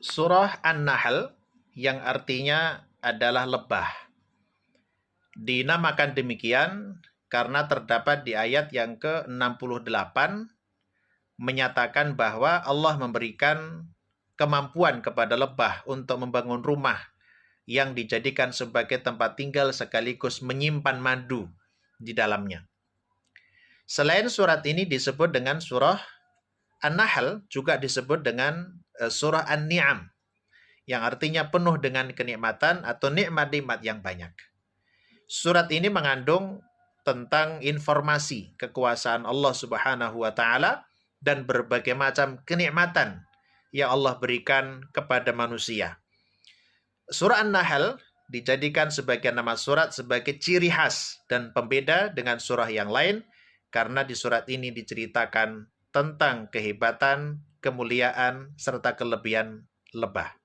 Surah An-Nahl yang artinya adalah lebah. Dinamakan demikian karena terdapat di ayat yang ke-68 menyatakan bahwa Allah memberikan kemampuan kepada lebah untuk membangun rumah yang dijadikan sebagai tempat tinggal sekaligus menyimpan madu di dalamnya. Selain surat ini disebut dengan surah An-Nahl, juga disebut dengan surah An-Ni'am, yang artinya penuh dengan kenikmatan atau nikmat-nikmat yang banyak. Surat ini mengandung tentang informasi kekuasaan Allah Subhanahu wa taala dan berbagai macam kenikmatan yang Allah berikan kepada manusia. Surah An-Nahl dijadikan sebagai nama surat sebagai ciri khas dan pembeda dengan surah yang lain karena di surat ini diceritakan tentang kehebatan, kemuliaan, serta kelebihan lebah.